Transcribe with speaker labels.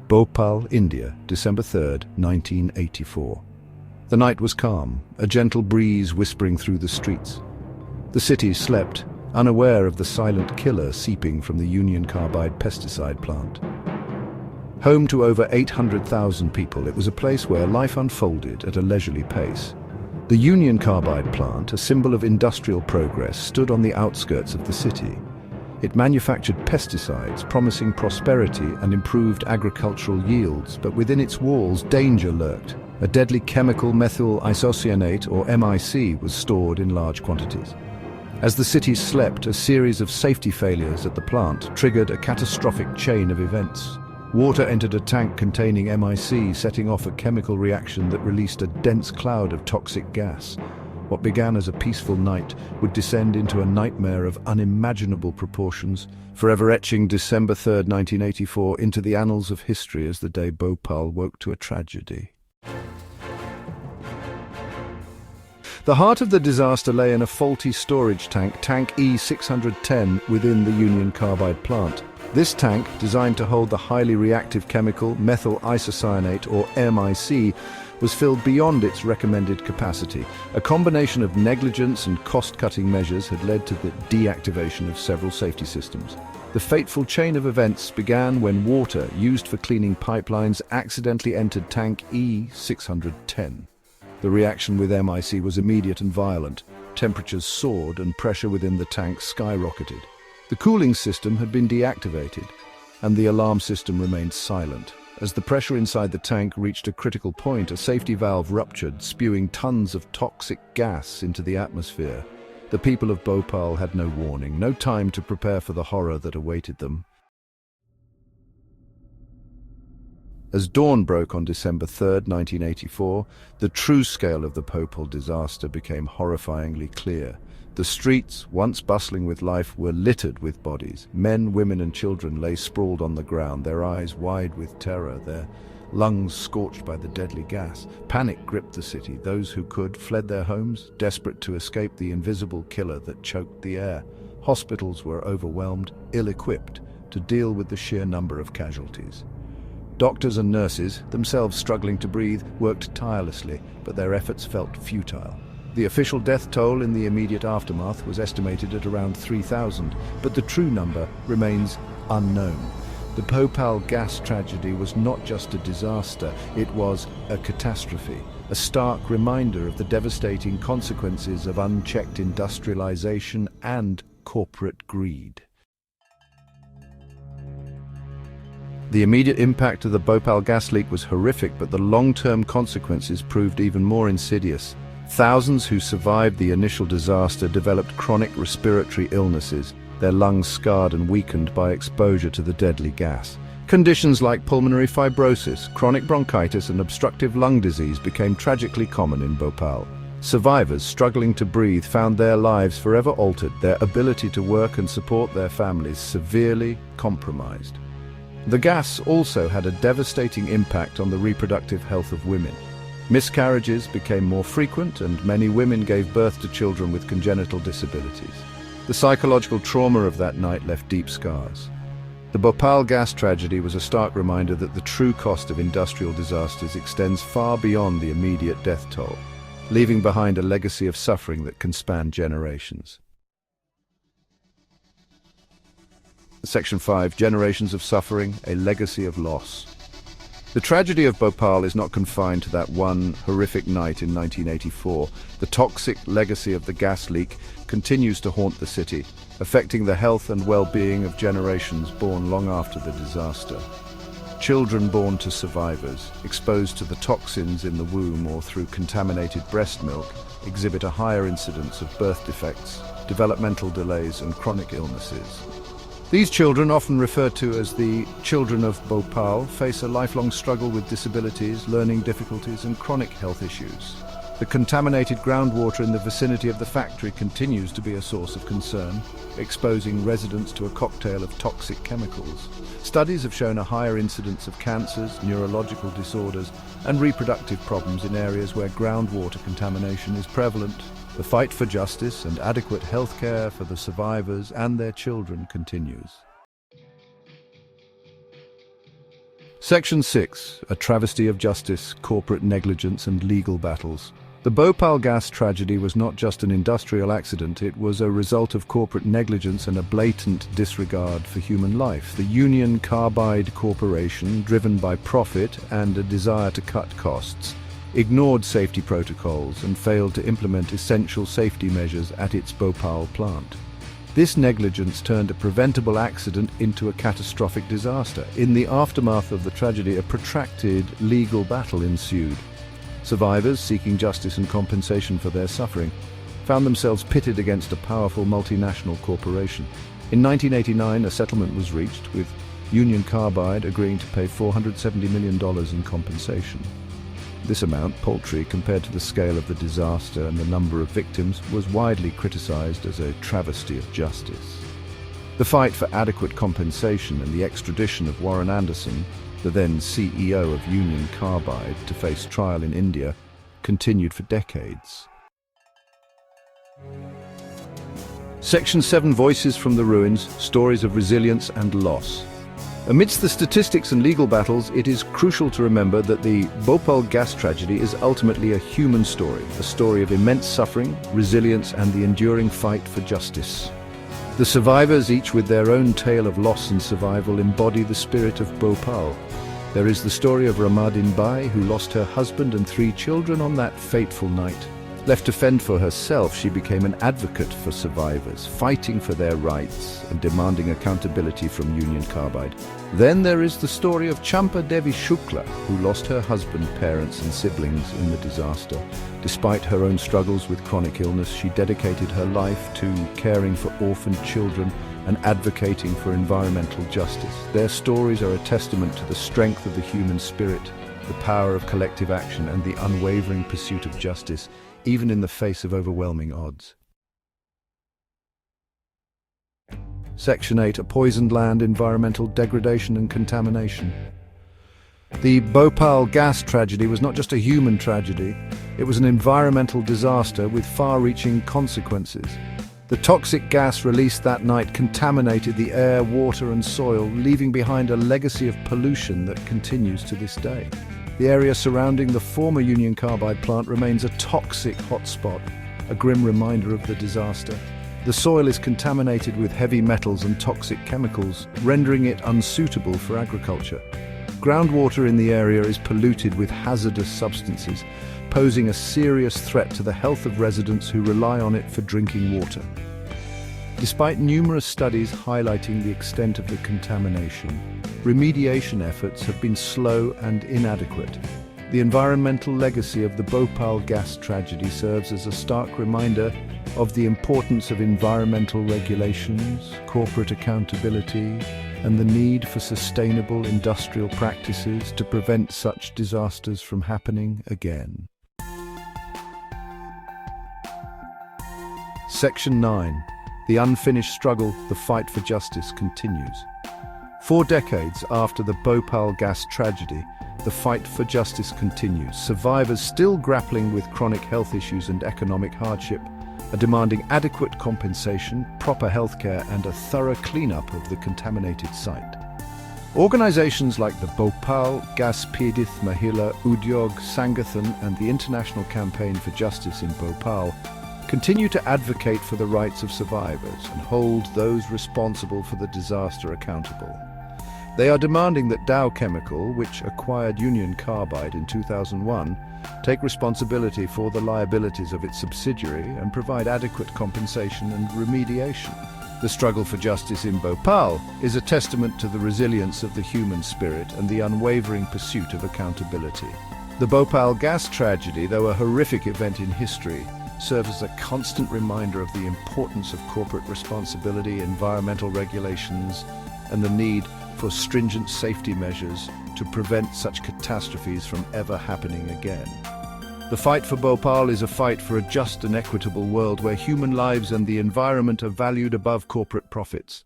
Speaker 1: Bhopal, India, December 3rd, 1984. The night was calm, a gentle breeze whispering through the streets. The city slept, unaware of the silent killer seeping from the Union Carbide pesticide plant. Home to over 800,000 people, it was a place where life unfolded at a leisurely pace. The Union Carbide plant, a symbol of industrial progress, stood on the outskirts of the city. It manufactured pesticides, promising prosperity and improved agricultural yields, but within its walls, danger lurked. A deadly chemical, methyl isocyanate, or MIC, was stored in large quantities. As the city slept, a series of safety failures at the plant triggered a catastrophic chain of events. Water entered a tank containing MIC, setting off a chemical reaction that released a dense cloud of toxic gas. What began as a peaceful night would descend into a nightmare of unimaginable proportions, forever etching December 3rd, 1984 into the annals of history as the day Bhopal woke to a tragedy. The heart of the disaster lay in a faulty storage tank, Tank E610, within the Union Carbide plant. This tank, designed to hold the highly reactive chemical methyl isocyanate, or MIC, was filled beyond its recommended capacity. A combination of negligence and cost-cutting measures had led to the deactivation of several safety systems. The fateful chain of events began when water used for cleaning pipelines accidentally entered Tank E610. The reaction with MIC was immediate and violent. Temperatures soared and pressure within the tank skyrocketed. The cooling system had been deactivated, and the alarm system remained silent. As the pressure inside the tank reached a critical point, a safety valve ruptured, spewing tons of toxic gas into the atmosphere. The people of Bhopal had no warning, no time to prepare for the horror that awaited them. As dawn broke on December 3rd, 1984, the true scale of the Bhopal disaster became horrifyingly clear. The streets, once bustling with life, were littered with bodies. Men, women and children lay sprawled on the ground, their eyes wide with terror, their lungs scorched by the deadly gas. Panic gripped the city. Those who could fled their homes, desperate to escape the invisible killer that choked the air. Hospitals were overwhelmed, ill-equipped to deal with the sheer number of casualties. Doctors and nurses, themselves struggling to breathe, worked tirelessly, but their efforts felt futile. The official death toll in the immediate aftermath was estimated at around 3,000, but the true number remains unknown. The Bhopal gas tragedy was not just a disaster, it was a catastrophe, a stark reminder of the devastating consequences of unchecked industrialization and corporate greed. The immediate impact of the Bhopal gas leak was horrific, but the long-term consequences proved even more insidious. Thousands who survived the initial disaster developed chronic respiratory illnesses, their lungs scarred and weakened by exposure to the deadly gas. Conditions like pulmonary fibrosis, chronic bronchitis and obstructive lung disease became tragically common in Bhopal. Survivors struggling to breathe found their lives forever altered, their ability to work and support their families severely compromised. The gas also had a devastating impact on the reproductive health of women. Miscarriages became more frequent, and many women gave birth to children with congenital disabilities. The psychological trauma of that night left deep scars. The Bhopal gas tragedy was a stark reminder that the true cost of industrial disasters extends far beyond the immediate death toll, leaving behind a legacy of suffering that can span generations. Section 5. Generations of suffering, a legacy of loss. The tragedy of Bhopal is not confined to that one horrific night in 1984. The toxic legacy of the gas leak continues to haunt the city, affecting the health and well-being of generations born long after the disaster. Children born to survivors, exposed to the toxins in the womb or through contaminated breast milk, exhibit a higher incidence of birth defects, developmental delays and chronic illnesses. These children, often referred to as the children of Bhopal, face a lifelong struggle with disabilities, learning difficulties and chronic health issues. The contaminated groundwater in the vicinity of the factory continues to be a source of concern, exposing residents to a cocktail of toxic chemicals. Studies have shown a higher incidence of cancers, neurological disorders and reproductive problems in areas where groundwater contamination is prevalent. The fight for justice and adequate health care for the survivors and their children continues. Section 6. A travesty of justice, corporate negligence and legal battles. The Bhopal gas tragedy was not just an industrial accident, it was a result of corporate negligence and a blatant disregard for human life. The Union Carbide Corporation, driven by profit and a desire to cut costs, ignored safety protocols and failed to implement essential safety measures at its Bhopal plant. This negligence turned a preventable accident into a catastrophic disaster. In the aftermath of the tragedy, a protracted legal battle ensued. Survivors, seeking justice and compensation for their suffering, found themselves pitted against a powerful multinational corporation. In 1989, a settlement was reached, with Union Carbide agreeing to pay $470 million in compensation. This amount, paltry compared to the scale of the disaster and the number of victims, was widely criticized as a travesty of justice. The fight for adequate compensation and the extradition of Warren Anderson, the then CEO of Union Carbide, to face trial in India, continued for decades. Section 7. Voices from the ruins, stories of resilience and loss. Amidst the statistics and legal battles, it is crucial to remember that the Bhopal gas tragedy is ultimately a human story, a story of immense suffering, resilience, and the enduring fight for justice. The survivors, each with their own tale of loss and survival, embody the spirit of Bhopal. There is the story of Ramadin Bai, who lost her husband and 3 children on that fateful night. Left to fend for herself, she became an advocate for survivors, fighting for their rights and demanding accountability from Union Carbide. Then there is the story of Champa Devi Shukla, who lost her husband, parents and siblings in the disaster. Despite her own struggles with chronic illness, she dedicated her life to caring for orphaned children and advocating for environmental justice. Their stories are a testament to the strength of the human spirit, the power of collective action, and the unwavering pursuit of justice, even in the face of overwhelming odds. Section 8. A poisoned land, environmental degradation and contamination. The Bhopal gas tragedy was not just a human tragedy, it was an environmental disaster with far-reaching consequences. The toxic gas released that night contaminated the air, water and soil, leaving behind a legacy of pollution that continues to this day. The area surrounding the former Union Carbide plant remains a toxic hotspot, a grim reminder of the disaster. The soil is contaminated with heavy metals and toxic chemicals, rendering it unsuitable for agriculture. Groundwater in the area is polluted with hazardous substances, posing a serious threat to the health of residents who rely on it for drinking water. Despite numerous studies highlighting the extent of the contamination, remediation efforts have been slow and inadequate. The environmental legacy of the Bhopal gas tragedy serves as a stark reminder of the importance of environmental regulations, corporate accountability, and the need for sustainable industrial practices to prevent such disasters from happening again. Section 9. The unfinished struggle, the fight for justice continues. 4 decades after the Bhopal gas tragedy, the fight for justice continues. Survivors, still grappling with chronic health issues and economic hardship, are demanding adequate compensation, proper healthcare, and a thorough cleanup of the contaminated site. Organizations like the Bhopal Gas Pidith Mahila Udyog Sangathan and the International Campaign for Justice in Bhopal continue to advocate for the rights of survivors and hold those responsible for the disaster accountable. They are demanding that Dow Chemical, which acquired Union Carbide in 2001, take responsibility for the liabilities of its subsidiary and provide adequate compensation and remediation. The struggle for justice in Bhopal is a testament to the resilience of the human spirit and the unwavering pursuit of accountability. The Bhopal gas tragedy, though a horrific event in history, serves as a constant reminder of the importance of corporate responsibility, environmental regulations, and the need for stringent safety measures to prevent such catastrophes from ever happening again. The fight for Bhopal is a fight for a just and equitable world where human lives and the environment are valued above corporate profits.